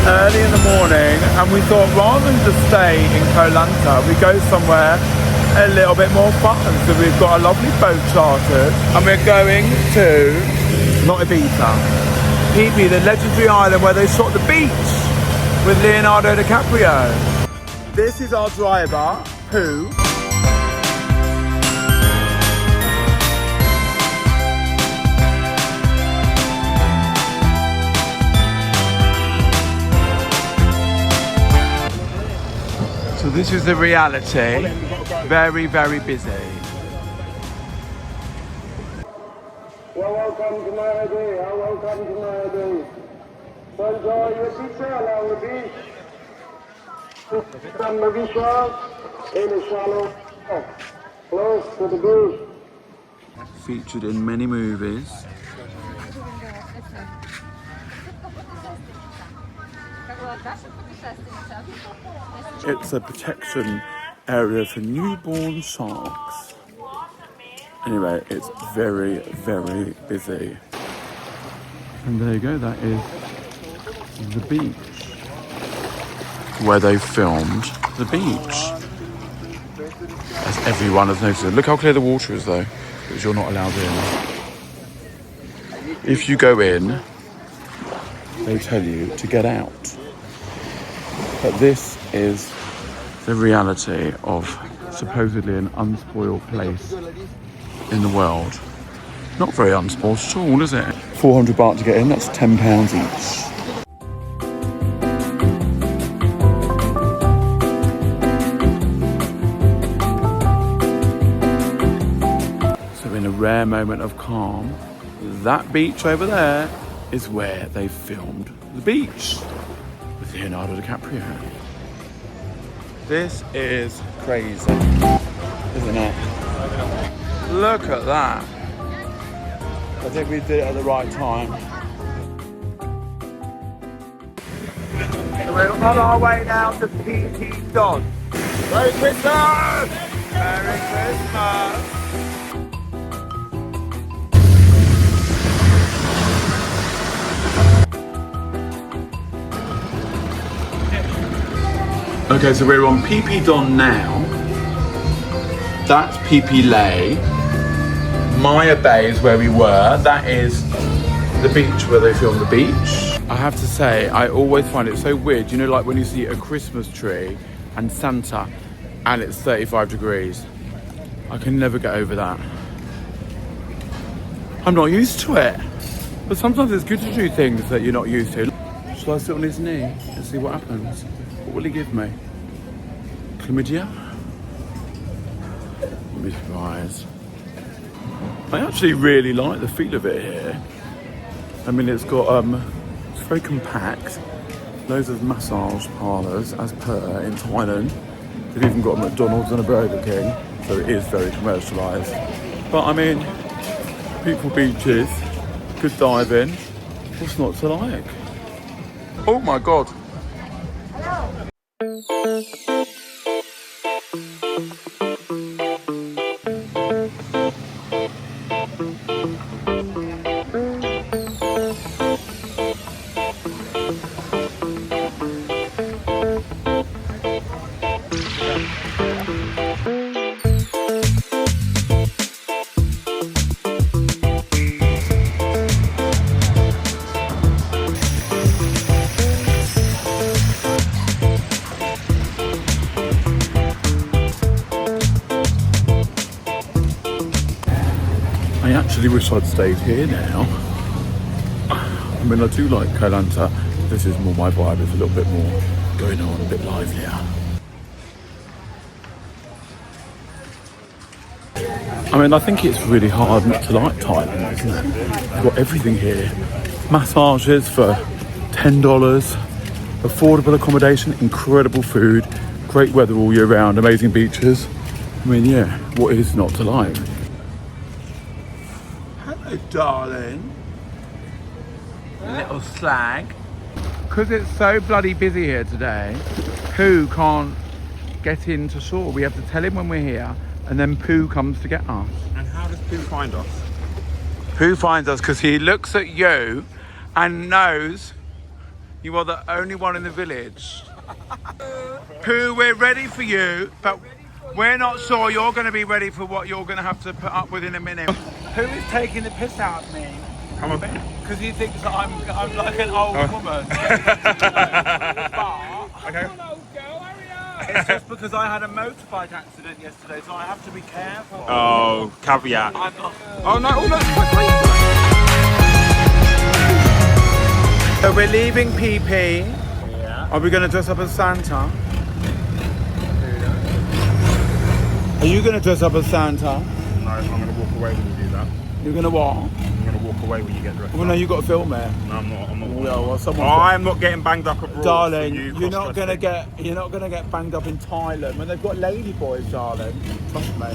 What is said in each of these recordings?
early in the morning, and we thought rather than just stay in Koh Lanta, we go somewhere a little bit more fun. So we've got a lovely boat chartered, and we're going to, not Ibiza, Phi Phi, the legendary island where they shot The Beach with Leonardo DiCaprio. This is our driver, Pooh. So this is the reality. Very, very busy. Well, welcome to my day. Welcome to my day. So enjoy your pizza along the beach. From the beach in a shallow, close to the beach. Featured in many movies. It's a protection area for newborn sharks. Anyway, it's very, very busy. And there you go, that is the beach. Where they filmed The Beach. As everyone has noticed. Look how clear the water is though, because you're not allowed in. If you go in, they tell you to get out. But this is the reality of supposedly an unspoiled place in the world. Not very unspoiled at all, is it? 400 baht to get in, that's £10 each. So in a rare moment of calm, that beach over there is where they filmed The Beach with Leonardo DiCaprio. This is crazy, isn't it? Look at that. I think we did it at the right time. So we're on our way now to Phi Phi Don. Merry Christmas! Merry Christmas! Okay, so we're on Phi Phi Don now. That's Phi Phi Lay. Maya Bay is where we were. That is the beach where they filmed The Beach. I have to say, I always find it so weird. You know, like when you see a Christmas tree and Santa and it's 35 degrees. I can never get over that. I'm not used to it. But sometimes it's good to do things that you're not used to. Shall I sit on his knee and see what happens? What will he give me? Chlamydia? I'll be surprised. I actually really like the feel of it here. I mean, it's got, it's very compact. Loads of massage parlours, as per in Thailand. They've even got a McDonald's and a Burger King, so it is very commercialised. But I mean, beautiful beaches, good diving. What's not to like? Oh my God. I actually wish I'd stayed here now. I mean, I do like Koh Lanta. This is more my vibe. It's a little bit more going on, a bit livelier. I mean, I think it's really hard not to like Thailand, isn't it? You've got everything here. Massages for $10, affordable accommodation, incredible food, great weather all year round, amazing beaches. I mean, yeah, what is not to like? Hello, darling. Little slag. Because it's so bloody busy here today, Pooh can't get into shore. We have to tell him when we're here, and then Pooh comes to get us. And how does Pooh find us? Pooh finds us because he looks at you and knows You are the only one in the village. Pooh, we're ready for you, but we're not sure you're going to be ready for what you're going to have to put up with in a minute. Who is taking the piss out of me? Come on. Because he thinks that I'm like an old woman. Okay. It's just because I had a motorbike accident yesterday, so I have to be careful. Oh, caveat. I'm not... Oh no, oh no. So we're leaving Phi Phi. Yeah. Are we going to dress up as Santa? Are you going to dress up as Santa? No, I'm going to walk away when you do that. You're going to what? I'm going to walk away when you get dressed Well, no, you got to film it. No, I'm not. Well, I'm not getting banged up abroad. Darling, for you're not gonna get banged up in Thailand when they've got lady boys, darling. Trust me.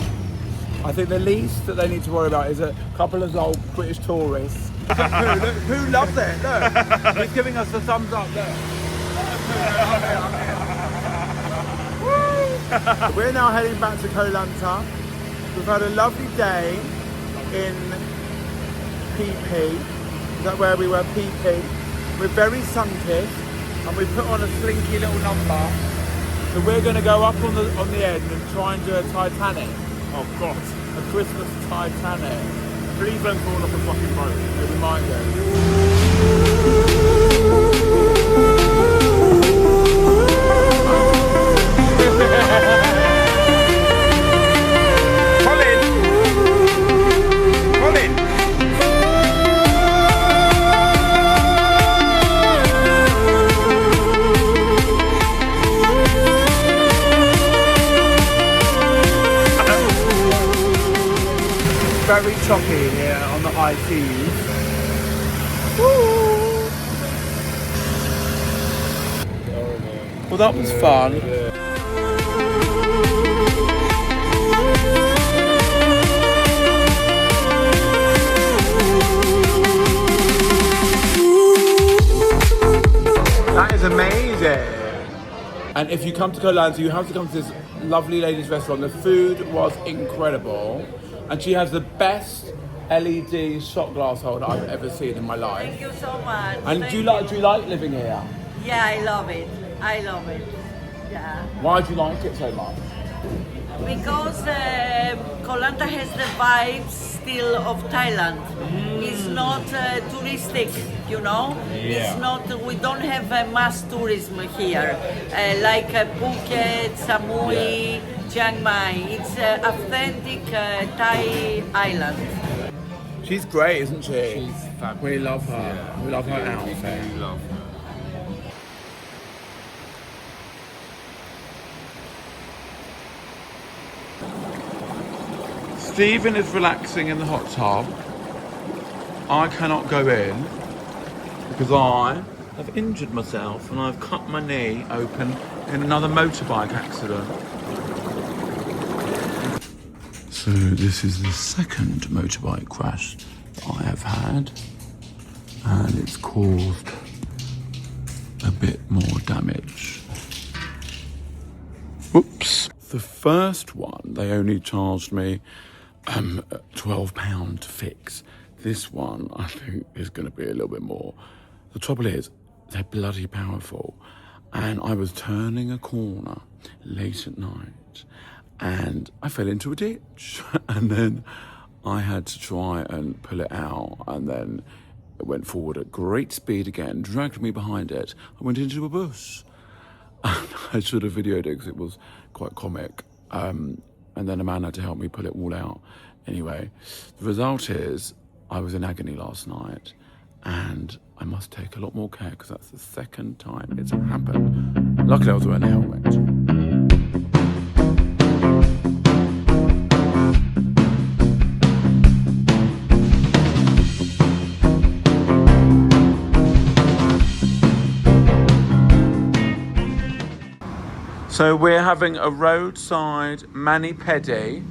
I think the least that they need to worry about is a couple of old British tourists. Who loves it? Look, he's giving us the thumbs up. Look. We're now heading back to Koh Lanta. We've had a lovely day in Phi Phi. Is that where we were? Phi Phi. We're very sun-kissed and we put on a slinky little number. So we're going to go up on the end and try and do a Titanic. Oh God. A Christmas Titanic. Please don't fall off the fucking boat. Yeah, we might do. Very choppy here on the high seas. Woo. Well, that was fun. That is amazing. And if you come to Koh Lanta, you have to come to this lovely lady's restaurant. The food was incredible. And she has the best LED shot glass holder I've ever seen in my life. Thank you so much. And do you like living here? Yeah, I love it. I love it. Yeah. Why do you like it so much? Because Koh Lanta has the vibes still of Thailand. It's not touristic, you know. It's not. We don't have mass tourism here like Phuket, Samui, Chiang Mai. It's authentic Thai island. She's great, isn't she? She's fabulous. We love her. Yeah. We love her outfit. We love her. Stephen is relaxing in the hot tub. I cannot go in because I have injured myself and I've cut my knee open in another motorbike accident. So this is the second motorbike crash that I have had, and it's caused a bit more damage. Whoops. The first one, they only charged me £12 to fix. This one, I think, is going to be a little bit more. The trouble is, they're bloody powerful. And I was turning a corner late at night and I fell into a ditch. And then I had to try and pull it out. And then it went forward at great speed again, dragged me behind it. I went into a bush. And I should have videoed it because it was quite comic. And then a man had to help me pull it all out. Anyway, the result is I was in agony last night and I must take a lot more care because that's the second time it's happened. Luckily I was wearing a helmet. So we're having a roadside mani-pedi.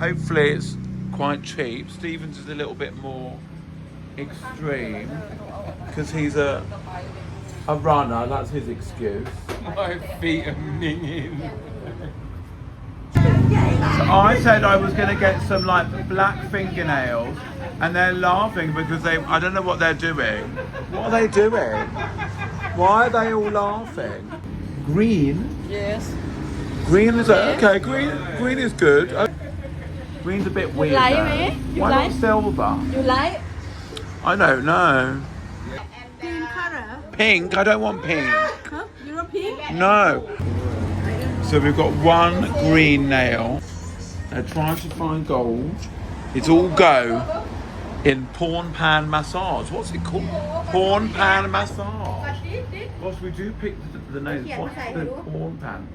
Hopefully it's quite cheap. Stephen's is a little bit more extreme because he's a runner, that's his excuse. My feet are minging. So I said I was going to get some like black fingernails and they're laughing because I don't know what they're doing. What are they doing? Why are they all laughing? Green? Yes. Green is okay. Green is good. Green's a bit weird. like though. it? You Why like? not silver? You like I don't know. pink color? Pink? I don't want pink. Huh? You want pink? No. So we've got one green nail. They're trying to find gold. It's all go in porn pan massage. What's it called? Porn pan massage. Gosh, we do pick the nails. What's the porn pan?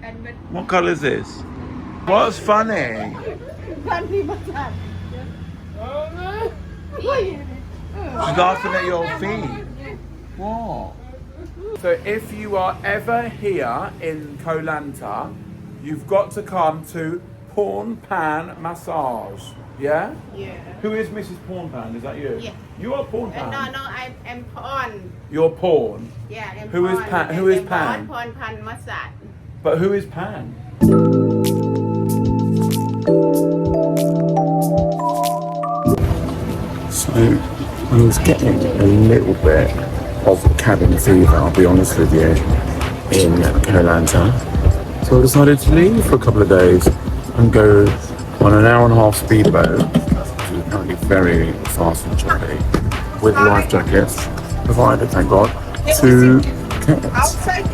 What colour is this? What's funny? Funny massage. She's laughing at your feet. What? So if you are ever here in Koh Lanta, you've got to come to Porn Pan Massage. Yeah? Yeah. Who is Mrs. Porn Pan? Is that you? Yeah. You are Porn Pan. No, I'm porn. You're Porn. Yeah, I'm Who is porn. Pan? Who is I'm Pan? Porn pan massage. But who is Pan? So I was getting a little bit of cabin fever, I'll be honest with you, in Koh Lanta. So I decided to leave for a couple of days and go on an hour and a half speedboat, which is apparently very fast and choppy, with life jackets provided, thank God, to Phuket.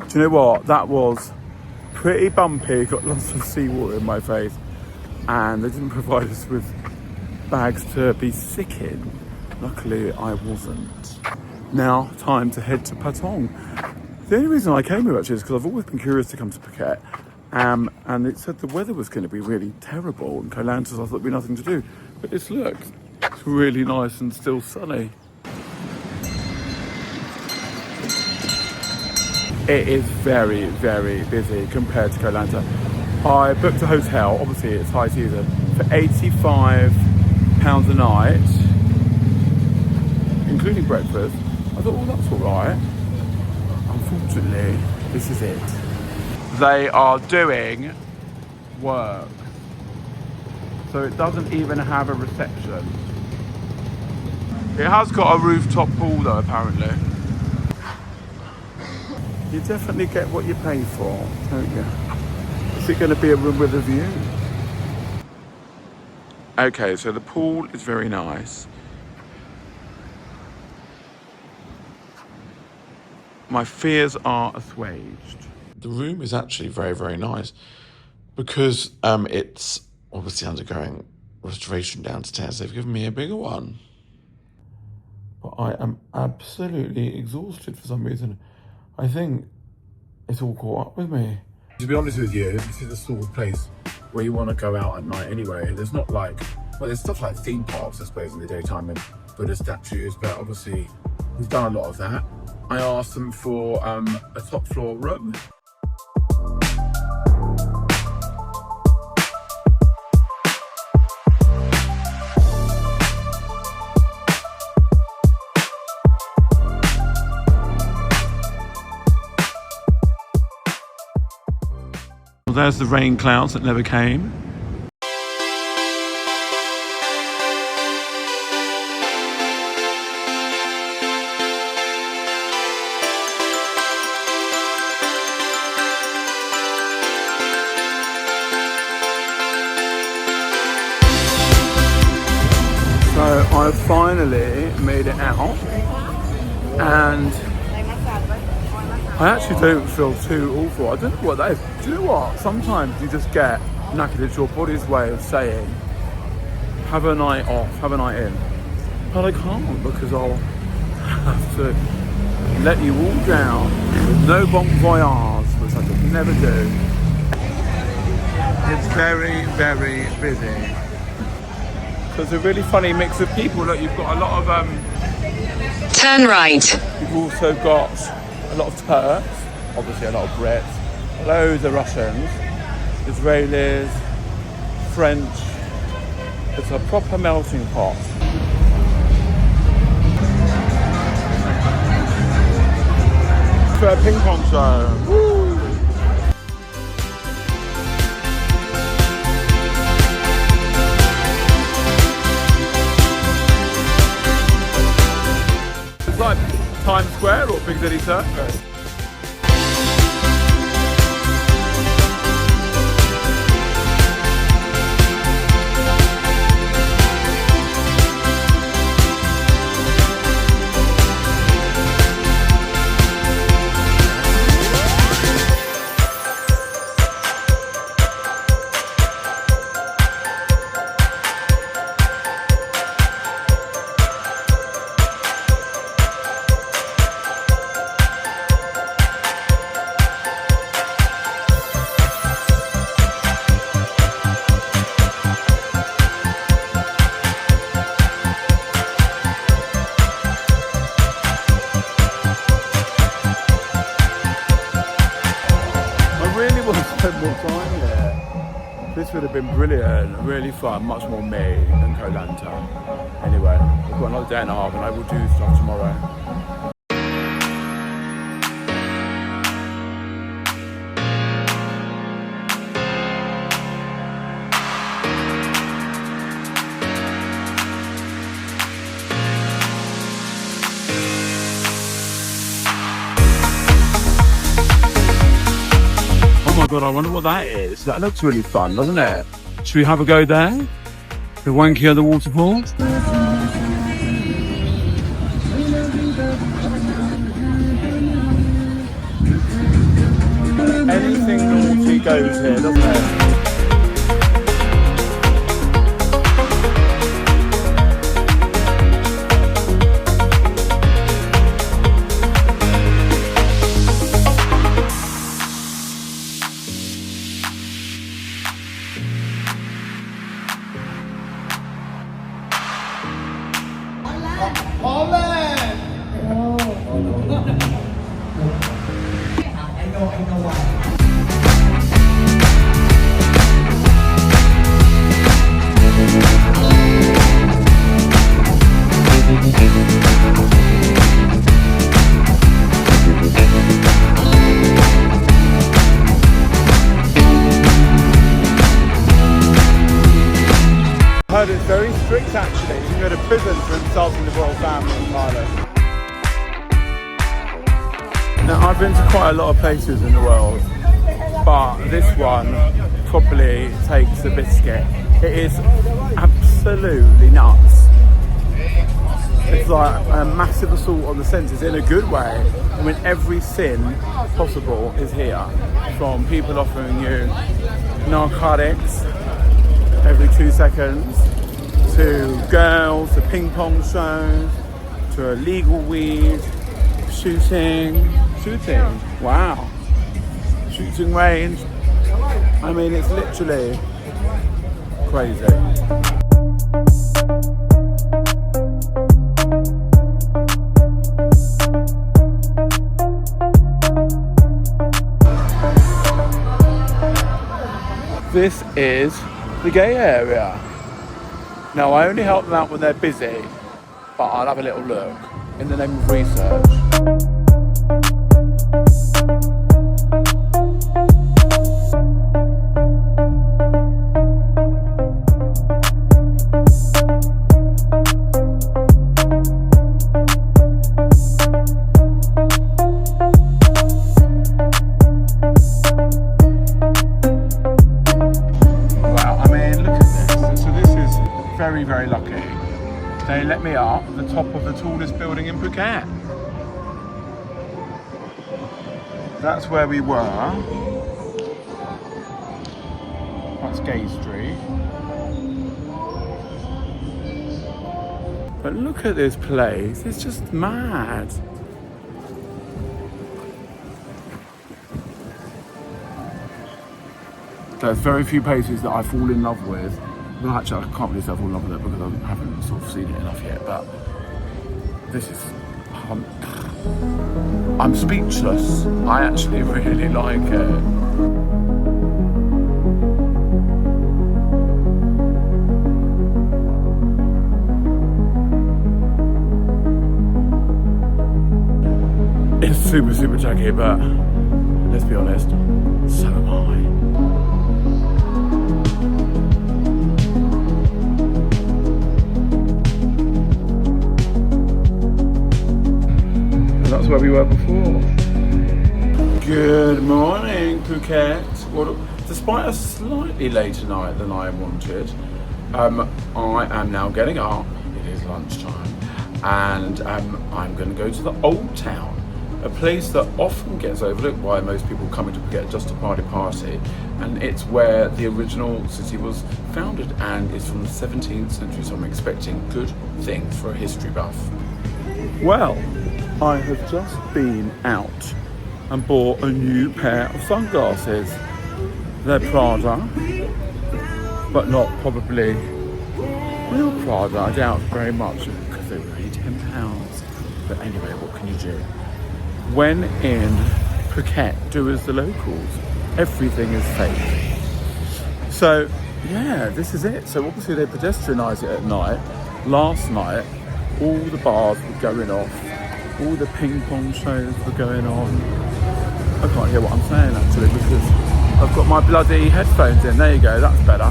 Do you know what? That was pretty bumpy, got lots of seawater in my face, and they didn't provide us with bags to be sick in. Luckily, I wasn't. Now, time to head to Patong. The only reason I came here actually is because I've always been curious to come to Phuket, and it said the weather was going to be really terrible in Koh Lanta, so I thought there'd be nothing to do. But it's really nice and still sunny. It is very, very busy compared to Koh Lanta. I booked a hotel, obviously it's high season, for £85 a night, including breakfast. I thought, well, that's all right. Unfortunately, this is it. They are doing work. So it doesn't even have a reception. It has got a rooftop pool though, apparently. You definitely get what you pay for, don't you? Is it going to be a room with a view? Okay, so the pool is very nice. My fears are assuaged. The room is actually very, very nice because it's obviously undergoing restoration downstairs. They've given me a bigger one. But I am absolutely exhausted for some reason. I think it's all caught up with me. To be honest with you, this is the sort of place where you want to go out at night anyway. There's not like, well, there's stuff like theme parks, I suppose, in the daytime and Buddha statues, but obviously we've done a lot of that. I asked them for a top floor room. There's the rain clouds that never came. So I finally made it out, and I actually don't feel too awful. I don't know what that is. Do you know what? Sometimes you just get knackered. It's your body's way of saying, have a night off, have a night in. But I can't because I'll have to let you all down with no bon voyage, which I could never do. It's very, very busy. So it's a really funny mix of people. Look, you've got a lot of... Turn right. You've also got a lot of Turks, obviously a lot of Brits, loads of Russians, Israelis, French, It's a proper melting pot. For a ping pong show. Woo! It's like Times Square or Piccadilly Circus. More time here. This would have been brilliant, really fun, much more me than Koh Lanta. Anyway, we've got another day and a half and I will do stuff tomorrow. Oh my god, I wonder what that is. That looks really fun, doesn't it? Should we have a go there? The wanky of the waterfall? Anything naughty goes here, doesn't it? I heard it's very strict actually. You can go to prison for insulting the royal family in Thailand. Now I've been to quite a lot of places in the world, but this one properly takes the biscuit. It is absolutely nuts. It's like a massive assault on the senses in a good way. I mean, every sin possible is here. From people offering you narcotics every 2 seconds, to girls, to ping pong shows, to illegal weed, shooting, wow, shooting range. I mean, it's literally crazy. This is the gay area. Now I only help them out when they're busy, but I'll have a little look in the name of research. Very lucky. They let me up the top of the tallest building in Phuket. That's where we were. That's Gay Street. But look at this place, it's just mad. There's very few places that I fall in love with. Well, actually, I can't really say I fall in love with it because I haven't sort of seen it enough yet, but this is... I'm speechless. I actually really like it. super tacky, but let's be honest, so am I. And that's where we were before. Good morning, Phuket. Well, despite a slightly later night than I wanted, I am now getting up. It is lunchtime, and I'm going to go to the Old Town, a place that often gets overlooked by most people coming to Phuket just to party, and it's where the original city was founded and is from the 17th century, so I'm expecting good things for a history buff. Well, I have just been out and bought a new pair of sunglasses. They're Prada, but not probably real Prada. I doubt very much because they were only £10. But anyway, what can you do? When in Phuket, do as the locals. Everything is fake. So yeah, this is it. So obviously they pedestrianise it at night. Last night, all the bars were going off. All the ping pong shows were going on. I can't hear what I'm saying actually because I've got my bloody headphones in. There you go, that's better.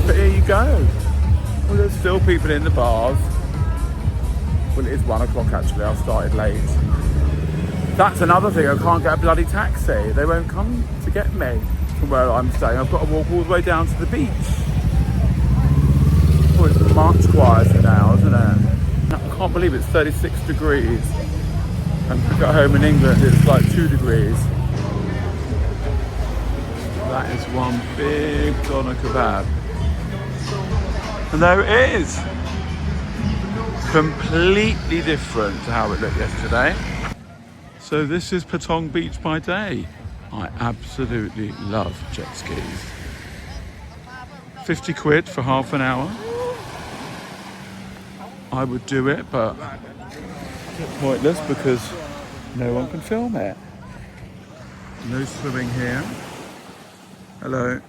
But here you go. Well, there's still people in the bars. Well, it is 1 o'clock actually, I started late. That's another thing, I can't get a bloody taxi. They won't come to get me from where I'm staying. I've got to walk all the way down to the beach. Oh, it's much quieter now, isn't it? I can't believe it's 36 degrees. And back at home in England, it's like 2 degrees. That is one big doner kebab. And there it is. Completely different to how it looked yesterday. So this is Patong Beach by day. I absolutely love jet skis. 50 quid for half an hour. I would do it, but it's pointless because no one can film it. No swimming here. Hello.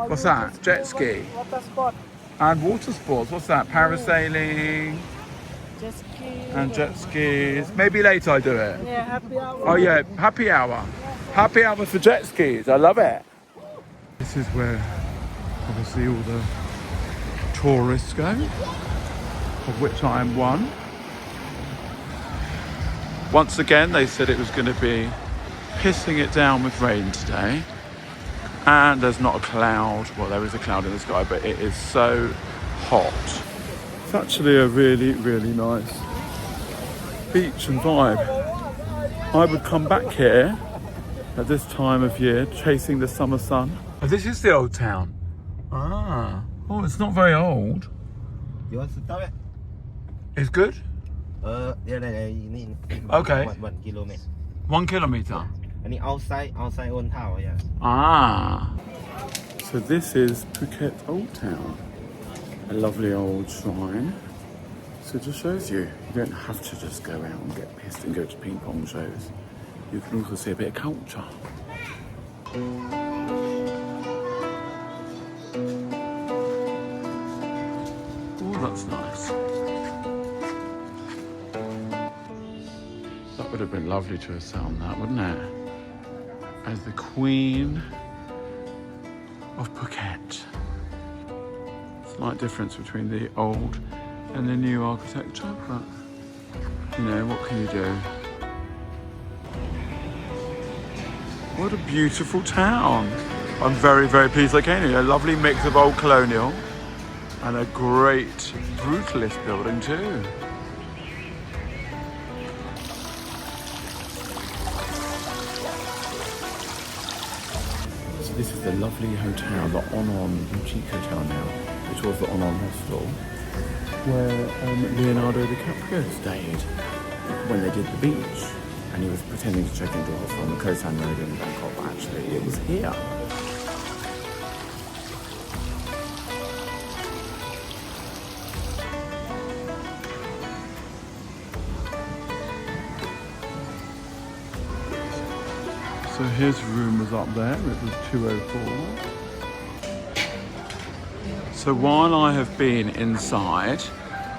What's that? Jet ski. Water sport. And water sports. What's that? Parasailing. Jet ski. And jet skis. Maybe later I do it. Yeah, happy hour. Oh yeah, happy hour. Happy hour for jet skis. I love it. This is where obviously all the tourists go, of which I am one. Once again, they said it was going to be pissing it down with rain today. And there's not a cloud. Well, there is a cloud in the sky, but it is so hot. It's actually a really, really nice beach and vibe. I would come back here at this time of year, chasing the summer sun. Oh, this is the Old Town. Ah. Oh, it's not very old. You want to stop it? It's good? Yeah, you need Okay. 1 kilometer. 1 kilometer. And the outside Old Town, yeah. Ah. So this is Phuket Old Town. A lovely old shrine. So it just shows you don't have to just go out and get pissed and go to ping pong shows. You can also see a bit of culture. Oh, that's nice. That would have been lovely to have sat on that, wouldn't it? As the Queen of Phuket. Slight difference between the old and the new architecture, but you know, what can you do? What a beautiful town. I'm very, very pleased I came here. A lovely mix of old colonial and a great brutalist building too. So this is the lovely hotel, the On Boutique Hotel now, which was the On Hostel, where Leonardo DiCaprio stayed when they did the beach. And he was pretending to check into a hostel on the Koh Lanta Road in Bangkok, but actually it was here. So his room was up there, it was 204. So while I have been inside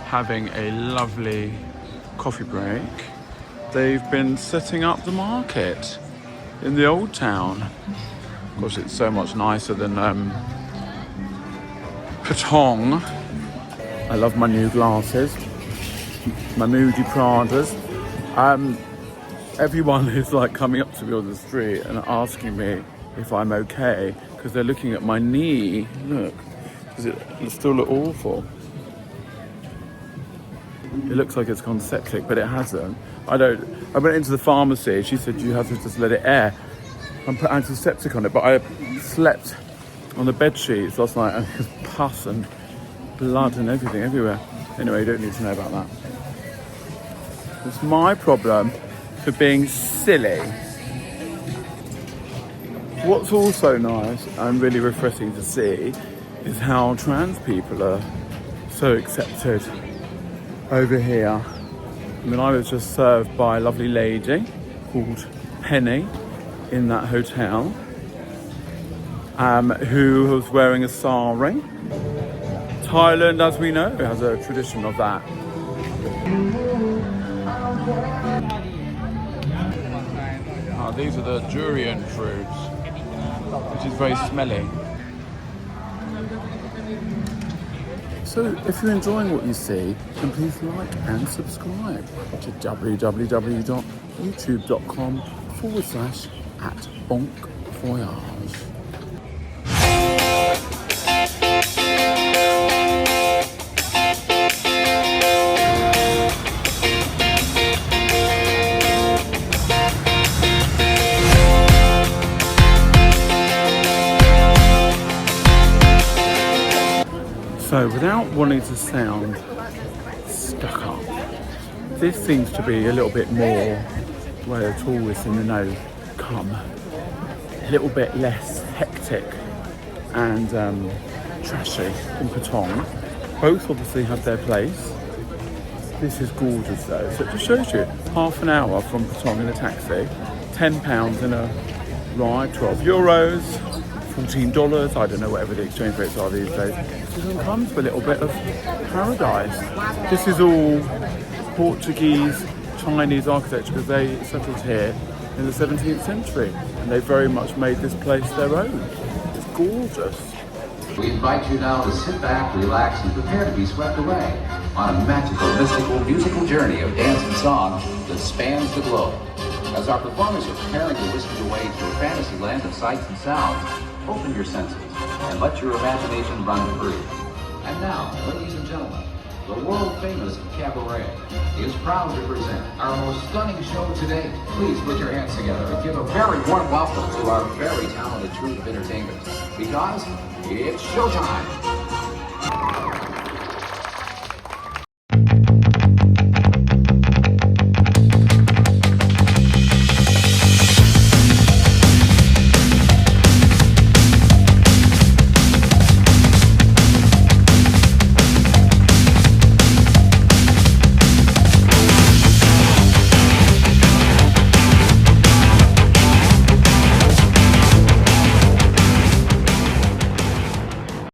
having a lovely coffee break, they've been setting up the market in the Old Town. Of course, it's so much nicer than Patong. I love my new glasses, my Moody Pradas. Everyone is like coming up to me on the street and asking me if I'm okay because they're looking at my knee. Look, does it still look awful? It looks like it's gone septic, but it hasn't. I went into the pharmacy. She said you have to just let it air and put antiseptic on it. But I slept on the bed sheets last night and there's pus and blood and everything everywhere. Anyway, you don't need to know about that. It's my problem for being silly. What's also nice and really refreshing to see is how trans people are so accepted over here. I mean, I was just served by a lovely lady called Penny in that hotel, who was wearing a sari. Thailand, as we know, has a tradition of that. These are the durian fruits, which is very smelly. So if you're enjoying what you see, then please like and subscribe to www.youtube.com/@bonkvoyage. So without wanting to sound stuck up, this seems to be a little bit more where the tourists in the know come. A little bit less hectic and trashy in Patong. Both obviously have their place. This is gorgeous though. So it just shows you half an hour from Patong in a taxi, £10 in a ride, €12, $14, I don't know whatever the exchange rates are these days. This even comes with a little bit of paradise. This is all Portuguese, Chinese architecture because they settled here in the 17th century and they very much made this place their own. It's gorgeous. We invite you now to sit back, relax, and prepare to be swept away on a magical, mystical, musical journey of dance and song that spans the globe. As our performers are preparing to whisk you away to a fantasy land of sights and sounds, open your senses and let your imagination run free. And now, ladies and gentlemen, the world-famous Cabaret is proud to present our most stunning show today. Please put your hands together and give a very warm welcome to our very talented troupe of entertainers, because it's showtime.